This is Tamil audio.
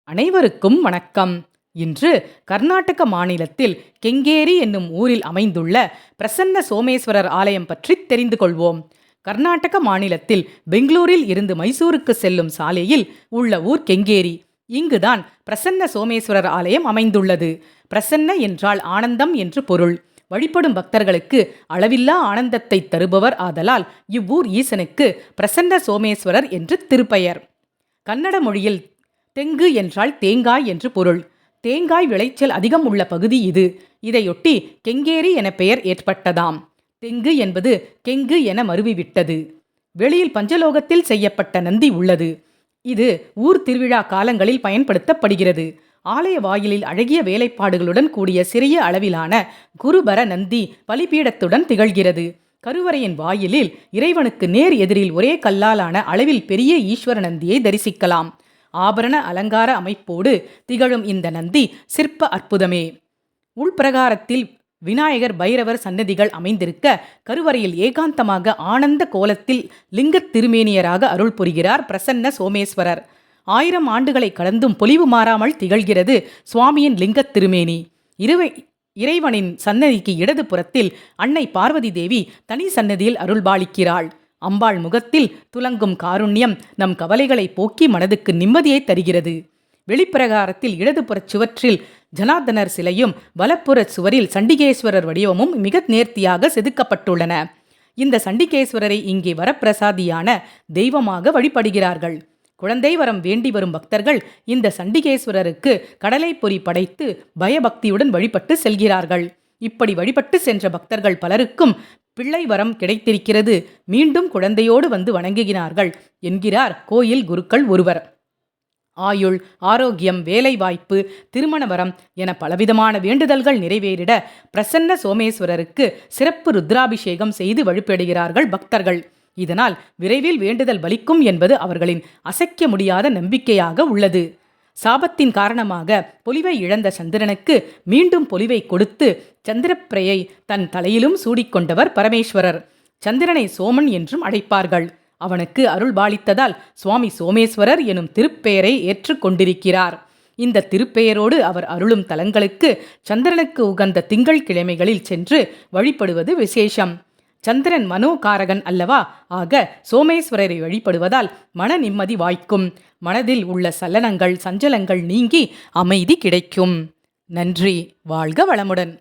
அனைவருக்கும் வணக்கம். இன்று கர்நாடக மாநிலத்தில் கெங்கேரி என்னும் ஊரில் அமைந்துள்ள பிரசன்ன சோமேஸ்வரர் ஆலயம் பற்றி தெரிந்து கொள்வோம். கர்நாடக மாநிலத்தில் பெங்களூரில் இருந்து மைசூருக்கு செல்லும் சாலையில் உள்ள ஊர் கெங்கேரி. இங்குதான் பிரசன்ன சோமேஸ்வரர் ஆலயம் அமைந்துள்ளது. பிரசன்ன என்றால் ஆனந்தம் என்று பொருள். வழிபடும் பக்தர்களுக்கு அளவில்லா ஆனந்தத்தை தருபவர் ஆதலால் இவ்வூர் ஈசனுக்கு பிரசன்ன சோமேஸ்வரர் என்று திருப்பெயர். கன்னட மொழியில் தெங்கு என்றால் தேங்காய் என்று பொருள். தேங்காய் விளைச்சல் அதிகம் உள்ள பகுதி இது. இதையொட்டி கெங்கேரி என பெயர் ஏற்பட்டதாம். தெங்கு என்பது கெங்கு என மருவிவிட்டது. வெளியில் பஞ்சலோகத்தில் செய்யப்பட்ட நந்தி உள்ளது. இது ஊர் திருவிழா காலங்களில் பயன்படுத்தப்படுகிறது. ஆலய வாயிலில் அழகிய வேலைப்பாடுகளுடன் கூடிய சிறிய அளவிலான குருபர நந்தி பலிபீடத்துடன் திகழ்கிறது. கருவறையின் வாயிலில் இறைவனுக்கு நேர் எதிரில் ஒரே கல்லாலான அளவில் பெரிய ஈஸ்வர நந்தியை தரிசிக்கலாம். ஆபரண அலங்கார அமைப்போடு திகழும் இந்த நந்தி சிற்ப அற்புதமே. உள்பிரகாரத்தில் விநாயகர் பைரவர் சன்னதிகள் அமைந்திருக்க, கருவறையில் ஏகாந்தமாக ஆனந்த கோலத்தில் லிங்கத் திருமேனியராக அருள் புரிகிறார் பிரசன்ன சோமேஸ்வரர். 1000 ஆண்டுகளை கடந்தும் பொலிவு மாறாமல் திகழ்கிறது சுவாமியின் லிங்கத் திருமேனி. இறைவனின் சன்னதிக்கு இடது புறத்தில் அன்னை பார்வதி தேவி தனி சன்னதியில் அருள்பாலிக்கிறாள். அம்பாள் முகத்தில் துலங்கும் காருண்யம் நம் கவலைகளை போக்கி மனதுக்கு நிம்மதியை தருகிறது. வெளிப்பிரகாரத்தில் இடதுபுறச் சுவற்றில் ஜனார்தனர் சிலையும் வலப்புறச் சுவரில் சண்டிகேஸ்வரர் வடிவமும் மிக நேர்த்தியாக செதுக்கப்பட்டுள்ளன. இந்த சண்டிகேஸ்வரரை இங்கே வரப்பிரசாதியான தெய்வமாக வழிபடுகிறார்கள். குழந்தை வரம் வேண்டி வரும் பக்தர்கள் இந்த சண்டிகேஸ்வரருக்கு கடலை பொறி படைத்து பயபக்தியுடன் வழிபட்டு செல்கிறார்கள். இப்படி வழிபட்டு சென்ற பக்தர்கள் பலருக்கும் பிள்ளை வரம் கிடைத்திருக்கிறது. மீண்டும் குழந்தையோடு வந்து வணங்குகிறார்கள் என்கிறார் கோயில் குருக்கள் ஒருவர். ஆயுள், ஆரோக்கியம், வேலைவாய்ப்பு, திருமண வரம் என பலவிதமான வேண்டுதல்கள் நிறைவேறிட பிரசன்ன சோமேஸ்வரருக்கு சிறப்பு ருத்ராபிஷேகம் செய்து வழிபடுகிறார்கள் பக்தர்கள். இதனால் விரைவில் வேண்டுதல் பலிக்கும் என்பது அவர்களின் அசைக்க முடியாத நம்பிக்கையாக உள்ளது. சாபத்தின் காரணமாக பொலிவை இழந்த சந்திரனுக்கு மீண்டும் பொலிவை கொடுத்து சந்திரப்பிரையை தன் தலையிலும் சூடிக்கொண்டவர் பரமேஸ்வரர். சந்திரனை சோமன் என்றும் அழைப்பார்கள். அவனுக்கு அருள் பாலித்ததால் சுவாமி சோமேஸ்வரர் எனும் திருப்பெயரை ஏற்றுக்கொண்டிருக்கிறார். இந்த திருப்பெயரோடு அவர் அருளும் தலங்களுக்கு சந்திரனுக்கு உகந்த திங்கள் கிழமைகளில் சென்று வழிபடுவது விசேஷம். சந்திரன் மனோகாரகன் அல்லவா? ஆக சோமேஸ்வரரை வழிபடுவதால் மன நிம்மதி வாய்க்கும். மனதில் உள்ள சலனங்கள், சஞ்சலங்கள் நீங்கி அமைதி கிடைக்கும். நன்றி. வாழ்க வளமுடன்.